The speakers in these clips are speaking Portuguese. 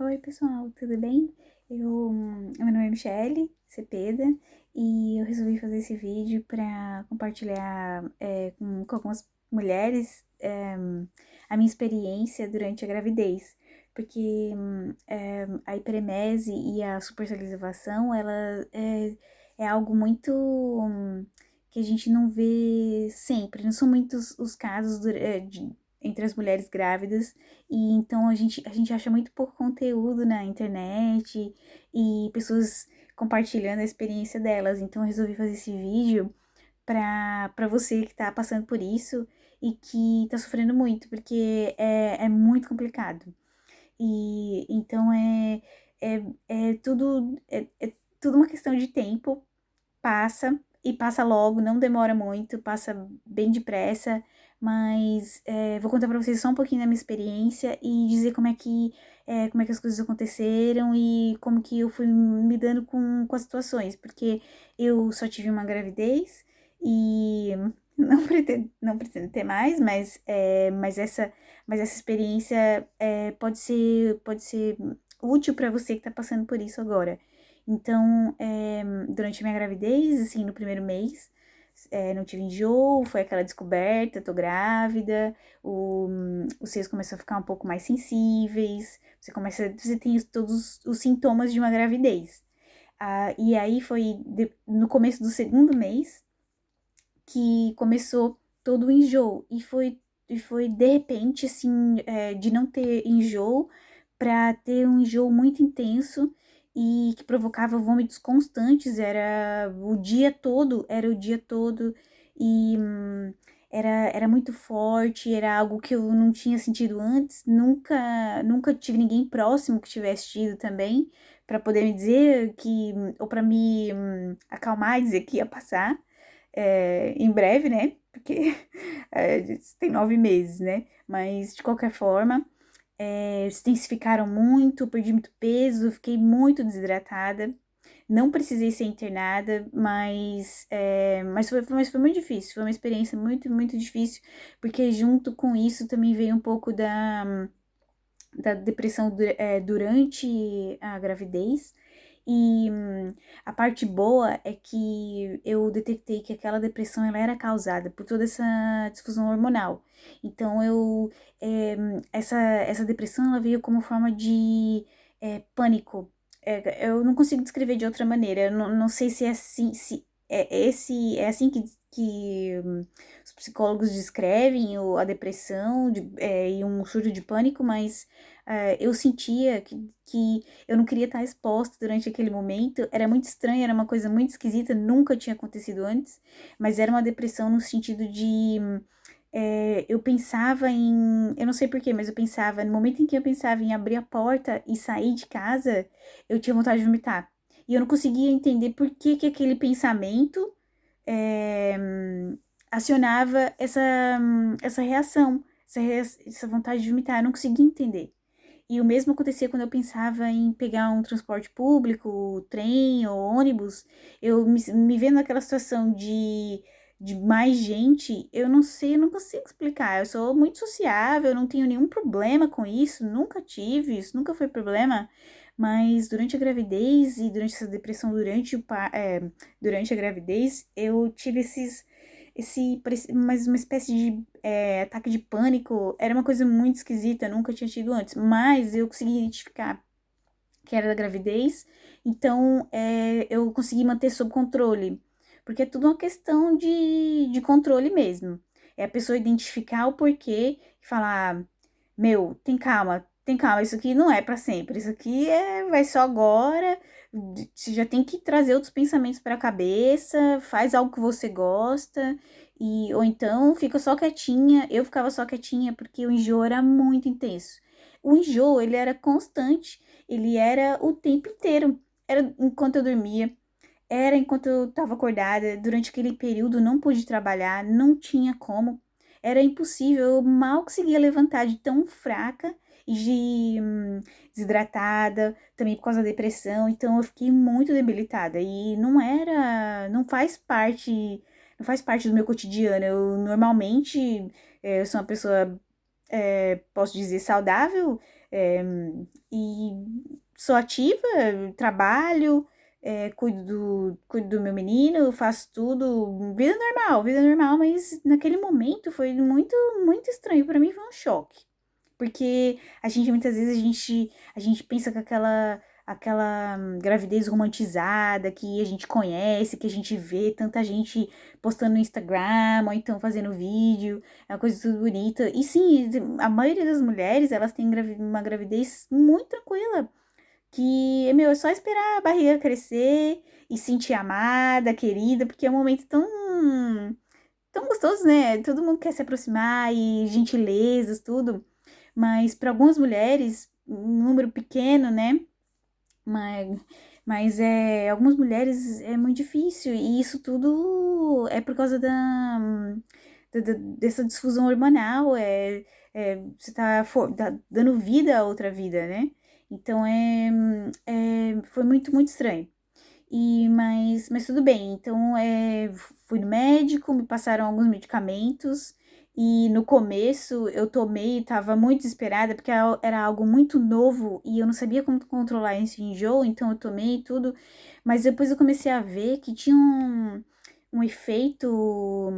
Oi, pessoal, tudo bem? Meu nome é Michele Cepeda e eu resolvi fazer esse vídeo para compartilhar com algumas mulheres a minha experiência durante a gravidez, porque a hiperemese e a supersalivação, é algo muito que a gente não vê sempre, não são muitos os casos entre as mulheres grávidas e então a gente acha muito pouco conteúdo na internet e pessoas compartilhando a experiência delas. Então eu resolvi fazer esse vídeo para você que tá passando por isso e que tá sofrendo muito, porque é muito complicado. E então é tudo uma questão de tempo, passa, e passa logo, não demora muito, passa bem depressa, mas vou contar pra vocês só um pouquinho da minha experiência e dizer como é que as coisas aconteceram e como que eu fui me dando com as situações, porque eu só tive uma gravidez e não pretendo ter mais, mas essa experiência pode ser útil pra você que tá passando por isso agora. Então, durante a minha gravidez, assim, no primeiro mês, não tive enjoo, foi aquela descoberta, tô grávida, os seios começam a ficar um pouco mais sensíveis, você tem todos os sintomas de uma gravidez. E aí foi no começo do segundo mês que começou todo o enjoo, e foi de repente, assim, de não ter enjoo para ter um enjoo muito intenso e que provocava vômitos constantes, era o dia todo e era muito forte, era algo que eu não tinha sentido antes, nunca tive ninguém próximo que tivesse tido também, para poder me dizer ou para me acalmar e dizer que ia passar em breve, né? Porque tem 9 meses, né? Mas de qualquer forma, se intensificaram muito, perdi muito peso, fiquei muito desidratada. Não precisei ser internada, mas foi muito difícil. Foi uma experiência muito, muito difícil, porque junto com isso também veio um pouco da depressão durante a gravidez. E a parte boa é que eu detectei que aquela depressão ela era causada por toda essa disfunção hormonal. Então essa depressão ela veio como forma de pânico. Eu não consigo descrever de outra maneira. Eu não sei se é assim, se é assim que os psicólogos descrevem a depressão e um surto de pânico, mas eu sentia que eu não queria estar exposta durante aquele momento. Era muito estranho, era uma coisa muito esquisita, nunca tinha acontecido antes, mas era uma depressão no sentido de eu pensava em. Eu não sei porquê, mas eu pensava, no momento em que eu pensava em abrir a porta e sair de casa, eu tinha vontade de vomitar. E eu não conseguia entender por que que aquele pensamento é, acionava essa reação, essa vontade de vomitar. Eu não conseguia entender. E o mesmo acontecia quando eu pensava em pegar um transporte público, trem ou ônibus. Eu me vendo naquela situação de mais gente, eu não sei, eu não consigo explicar. Eu sou muito sociável, eu não tenho nenhum problema com isso, nunca tive, isso nunca foi problema. Mas durante a gravidez e durante essa depressão durante a gravidez, eu tive mas uma espécie de ataque de pânico. Era uma coisa muito esquisita, nunca tinha tido antes, mas eu consegui identificar que era da gravidez, então eu consegui manter sob controle, porque é tudo uma questão de controle mesmo. É a pessoa identificar o porquê e falar: meu, tem calma, isso aqui não é pra sempre, isso aqui vai só agora. Você já tem que trazer outros pensamentos pra cabeça, faz algo que você gosta, ou então fica só quietinha. Eu ficava só quietinha porque o enjoo era muito intenso. O enjoo, ele era constante, ele era o tempo inteiro. Era enquanto eu dormia, era enquanto eu estava acordada. Durante aquele período não pude trabalhar, não tinha como. Era impossível, eu mal conseguia levantar de tão fraca e desidratada, também por causa da depressão. Então eu fiquei muito debilitada e não faz parte do meu cotidiano. Eu normalmente eu sou uma pessoa, posso dizer, saudável, E sou ativa, trabalho, cuido do meu menino, faço tudo, vida normal, mas naquele momento foi muito, muito estranho. Pra mim foi um choque. Porque a gente, muitas vezes, a gente pensa que aquela gravidez romantizada que a gente conhece, que a gente vê tanta gente postando no Instagram, ou então fazendo vídeo, é uma coisa tudo bonita. E sim, a maioria das mulheres, elas têm uma gravidez muito tranquila, que, meu, é só esperar a barriga crescer e sentir amada, querida, porque é um momento tão gostoso, né? Todo mundo quer se aproximar e gentilezas, tudo. Mas para algumas mulheres, um número pequeno, né? Mas, mas algumas mulheres é muito difícil. E isso tudo é por causa dessa disfusão hormonal. Você tá dando vida a outra vida, né? Então foi muito, muito estranho. Mas tudo bem. Então, fui no médico, me passaram alguns medicamentos. E no começo eu tomei, tava muito desesperada, porque era algo muito novo e eu não sabia como controlar esse enjoo, então eu tomei tudo. Mas depois eu comecei a ver que tinha um efeito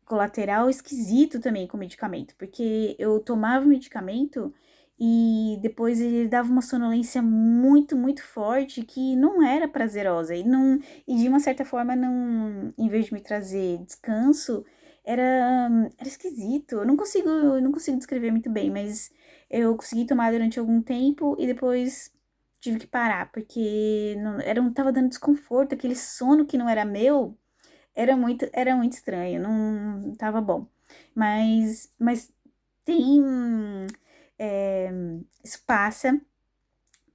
colateral esquisito também com o medicamento, porque eu tomava o medicamento e depois ele dava uma sonolência muito, muito forte que não era prazerosa. E de uma certa forma, não, em vez de me trazer descanso, era esquisito. Eu não consigo descrever muito bem, mas eu consegui tomar durante algum tempo e depois tive que parar, porque tava dando desconforto, aquele sono que não era meu, era muito estranho, não tava bom. Mas tem. é, Isso passa,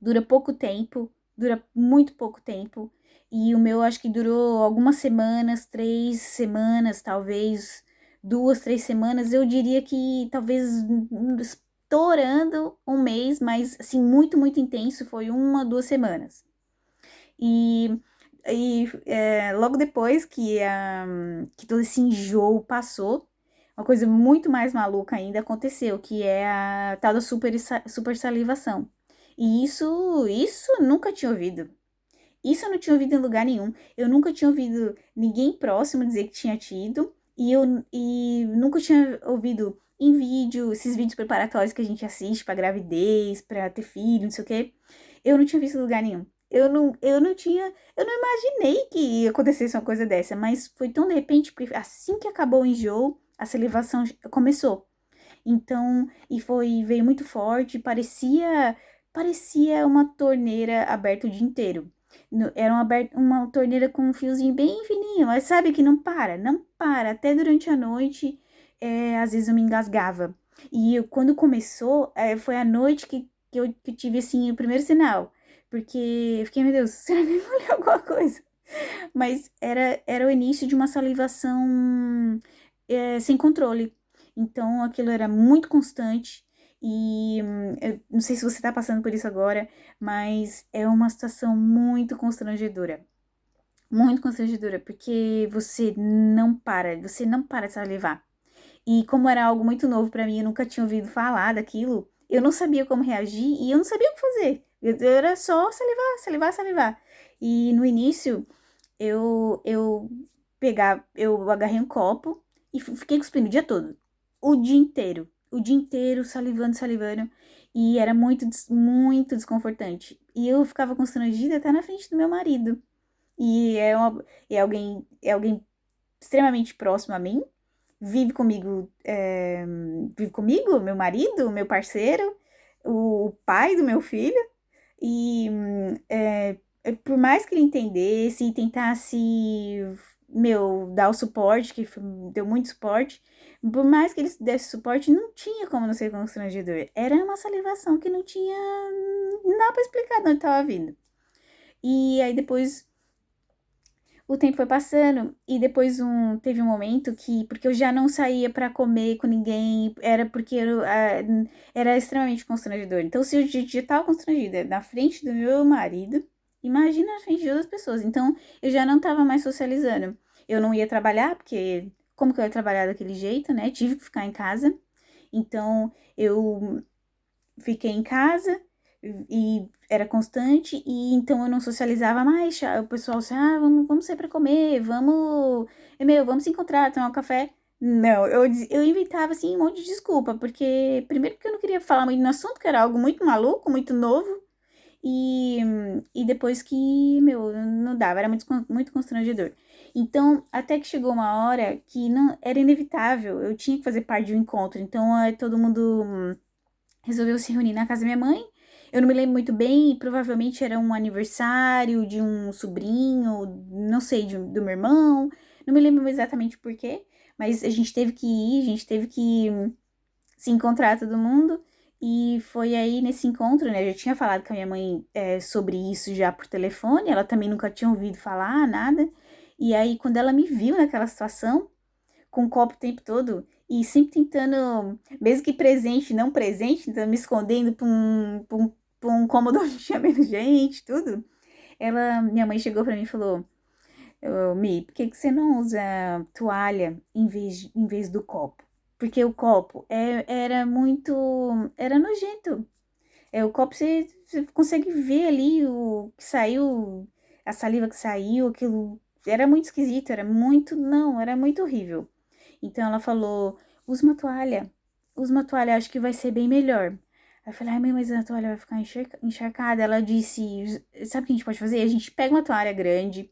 dura pouco tempo, dura muito pouco tempo. E o meu acho que durou algumas semanas, 3 semanas, talvez 2, 3 semanas. Eu diria que talvez estourando um mês, mas assim, muito, muito intenso, foi 1, 2 semanas. E, logo depois que todo esse enjoo passou, uma coisa muito mais maluca ainda aconteceu, que é a tal da super salivação. E isso eu nunca tinha ouvido. Isso eu não tinha ouvido em lugar nenhum. Eu nunca tinha ouvido ninguém próximo dizer que tinha tido. E nunca tinha ouvido em vídeo, esses vídeos preparatórios que a gente assiste pra gravidez, pra ter filho, não sei o quê. Eu não tinha visto em lugar nenhum. Eu não imaginei que ia acontecesse uma coisa dessa, mas foi tão de repente, porque assim que acabou o enjoo, a salivação começou. Então, veio muito forte, parecia uma torneira aberta o dia inteiro. Era uma torneira com um fiozinho bem fininho, mas sabe que não para. Até durante a noite, às vezes eu me engasgava. Quando começou, foi a noite que eu tive, assim, o primeiro sinal. Porque eu fiquei, meu Deus, será que eu engoli alguma coisa? Mas era o início de uma salivação sem controle. Então aquilo era muito constante e eu não sei se você está passando por isso agora, mas é uma situação muito constrangedora. Muito constrangedora, porque você não para de salivar. E como era algo muito novo para mim, eu nunca tinha ouvido falar daquilo, eu não sabia como reagir e eu não sabia o que fazer. Era só salivar, salivar, salivar. E no início, eu agarrei um copo e fiquei cuspindo o dia todo. O dia inteiro, salivando, salivando. E era muito, muito desconfortante. E eu ficava constrangida até na frente do meu marido. É alguém extremamente próximo a mim, vive comigo, meu marido, meu parceiro, o pai do meu filho, e por mais que ele entendesse e tentasse, meu, dar o suporte, deu muito suporte, por mais que ele desse suporte, não tinha como não ser constrangedor. Era uma salivação que não dá pra explicar de onde tava vindo. E aí depois o tempo foi passando e depois teve um momento porque eu já não saía pra comer com ninguém, era porque era extremamente constrangedor. Então, se eu já tava constrangida na frente do meu marido, imagina na frente de outras pessoas. Então, eu já não tava mais socializando. Eu não ia trabalhar, porque como que eu ia trabalhar daquele jeito, né? Tive que ficar em casa. Então, eu fiquei em casa e era constante, e então eu não socializava mais. O pessoal assim, vamos sair pra comer, vamos se encontrar, tomar um café. Não, eu inventava assim um monte de desculpa, porque primeiro que eu não queria falar muito no assunto, que era algo muito maluco, muito novo, e, e depois que, não dava, era muito constrangedor. Então, até que chegou uma hora que não era inevitável, eu tinha que fazer parte de um encontro. Então, todo mundo resolveu se reunir na casa da minha mãe. Eu não me lembro muito bem, provavelmente era um aniversário de um sobrinho, não sei, do meu irmão. Não me lembro exatamente por quê, mas a gente teve que ir, a gente teve que se encontrar todo mundo. E foi aí nesse encontro, né? Eu já tinha falado com a minha mãe sobre isso já por telefone, ela também nunca tinha ouvido falar nada. E aí, quando ela me viu naquela situação, com o copo o tempo todo e sempre tentando, mesmo que presente, não presente, tentando me escondendo pra um cômodo onde tinha menos gente, tudo. Minha mãe chegou pra mim e falou: Mi, por que que você não usa toalha em vez do copo? Porque o copo era nojento. O copo você consegue ver ali o que saiu, a saliva que saiu, aquilo era muito esquisito, não, era muito horrível. Então ela falou: usa uma toalha, acho que vai ser bem melhor. Aí eu falei: ai, mãe, mas a toalha vai ficar encharcada. Ela disse: sabe o que a gente pode fazer? A gente pega uma toalha grande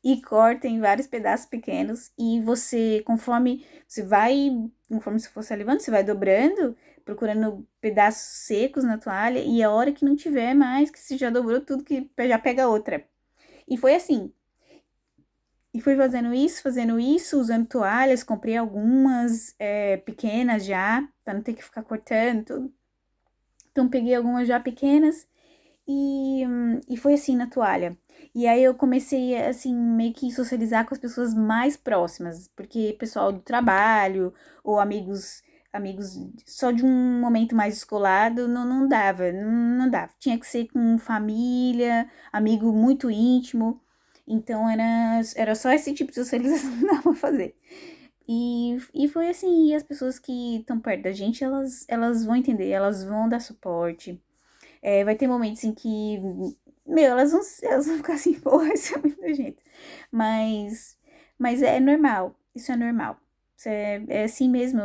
e corta em vários pedaços pequenos e conforme você for salivando, você vai dobrando, procurando pedaços secos na toalha e a hora que não tiver mais, que você já dobrou tudo, que já pega outra. E foi assim. E fui fazendo isso, usando toalhas, comprei algumas pequenas já, para não ter que ficar cortando tudo. Então peguei algumas já pequenas e foi assim na toalha. E aí eu comecei, assim, meio que socializar com as pessoas mais próximas, porque pessoal do trabalho ou amigos só de um momento mais descolado não dava, não dava. Tinha que ser com família, amigo muito íntimo. Então era só esse tipo de socialização que dava pra fazer. E foi assim, e as pessoas que estão perto da gente, elas vão entender, elas vão dar suporte. Vai ter momentos em que, elas vão ficar assim, porra, isso é muito nojento. Mas, mas é normal, isso é normal. Isso é assim mesmo.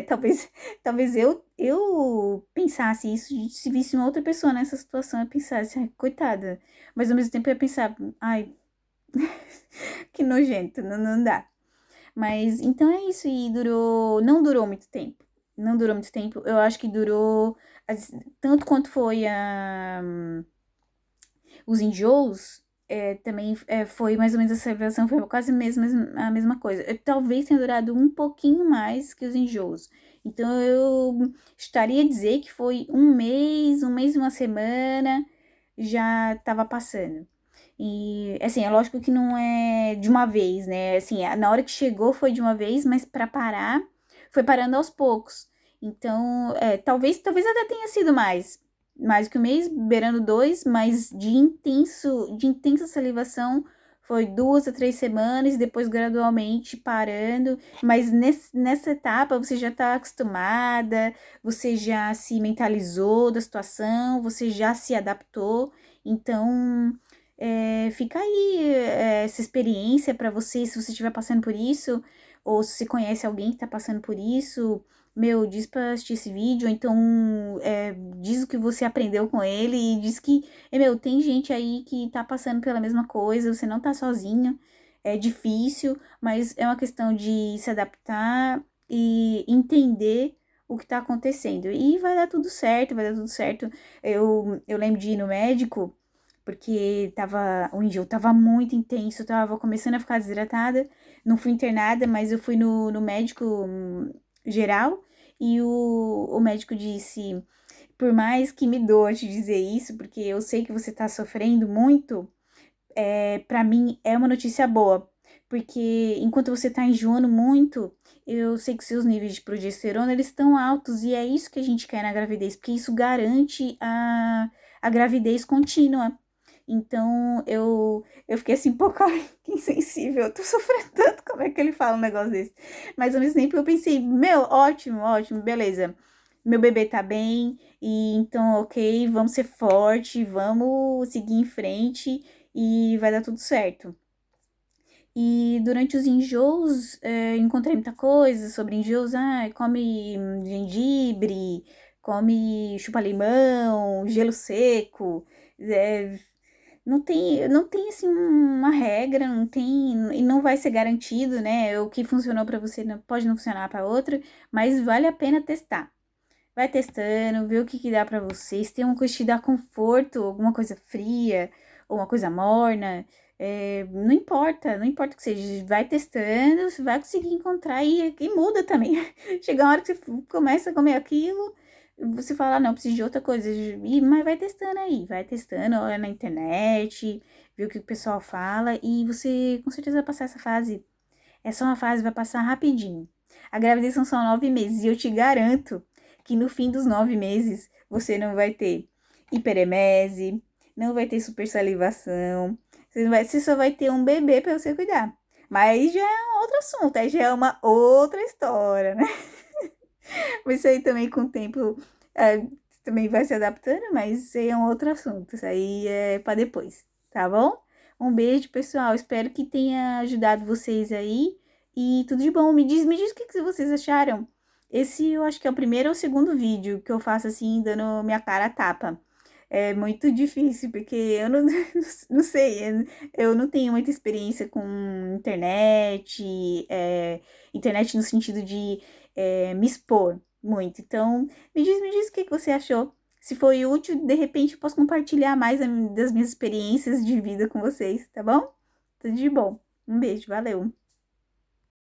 Talvez eu pensasse isso, se visse uma outra pessoa nessa situação, eu pensasse: ai, coitada. Mas ao mesmo tempo eu ia pensar: ai, que nojento, não dá. Mas então é isso, e não durou muito tempo. Não durou muito tempo. Eu acho que durou tanto quanto foi os enjoos, também foi mais ou menos a celebração, foi quase a mesma coisa. Talvez tenha durado um pouquinho mais que os enjoos. Então eu estaria a dizer que foi um mês e uma semana já estava passando. E, assim, é lógico que não é de uma vez, né? Assim, na hora que chegou foi de uma vez, mas para parar, foi parando aos poucos. Então, talvez até tenha sido mais que um mês, beirando dois, mas de intensa salivação foi 2 a 3 semanas, depois gradualmente parando. Mas nessa etapa você já tá acostumada, você já se mentalizou da situação, você já se adaptou. Então, fica aí essa experiência para você, se você estiver passando por isso, ou se você conhece alguém que está passando por isso, diz para assistir esse vídeo, ou então diz o que você aprendeu com ele e diz que, tem gente aí que tá passando pela mesma coisa, você não tá sozinho, é difícil, mas é uma questão de se adaptar e entender o que tá acontecendo. E vai dar tudo certo, vai dar tudo certo. Eu lembro de ir no médico porque o enjoo tava muito intenso, eu tava começando a ficar desidratada. Não fui internada, mas eu fui no médico geral e o médico disse: por mais que me doa te dizer isso, porque eu sei que você tá sofrendo muito, para mim é uma notícia boa. Porque enquanto você tá enjoando muito, eu sei que seus níveis de progesterona eles estão altos e é isso que a gente quer na gravidez, porque isso garante a gravidez contínua. Então eu fiquei assim, pô, cara, que insensível, eu tô sofrendo tanto, como é que ele fala um negócio desse? Mas ao mesmo tempo eu pensei: ótimo, ótimo, beleza. meu bebê tá bem, e então, ok, vamos ser forte, vamos seguir em frente e vai dar tudo certo. E durante os enjoos, encontrei muita coisa sobre enjoos. Ah, come gengibre, come chupa-limão, gelo seco. É, não tem assim uma regra, não tem e não vai ser garantido, né? O que funcionou para você pode não funcionar para outra, mas vale a pena testar. Vai testando, vê o que dá pra você. Se tem uma coisa que te dá conforto, alguma coisa fria, ou uma coisa morna, não importa, não importa o que seja. Vai testando, você vai conseguir encontrar e muda também. Chega uma hora que você começa a comer aquilo, você fala, ah, não, preciso de outra coisa. Mas vai testando aí, vai testando, olha na internet, vê o que o pessoal fala, e você com certeza vai passar essa fase. É só uma fase, vai passar rapidinho. A gravidez são só 9 meses e eu te garanto que no fim dos 9 meses você não vai ter hiperemese, não vai ter supersalivação, você só vai ter um bebê para você cuidar. Mas já é um outro assunto, aí já é uma outra história, né? Mas isso aí também com o tempo é, também vai se adaptando, mas isso aí é um outro assunto. Isso aí é para depois, tá bom? Um beijo, pessoal. Espero que tenha ajudado vocês aí. E tudo de bom. Me diz o que que vocês acharam. Esse eu acho que é o primeiro ou o segundo vídeo que eu faço assim, dando minha cara a tapa. É muito difícil, porque eu não, não sei, eu não tenho muita experiência com internet, internet no sentido de me expor muito. Então, me diz o que que você achou. Se foi útil, de repente eu posso compartilhar mais das minhas experiências de vida com vocês, tá bom? Tudo de bom. Um beijo, valeu!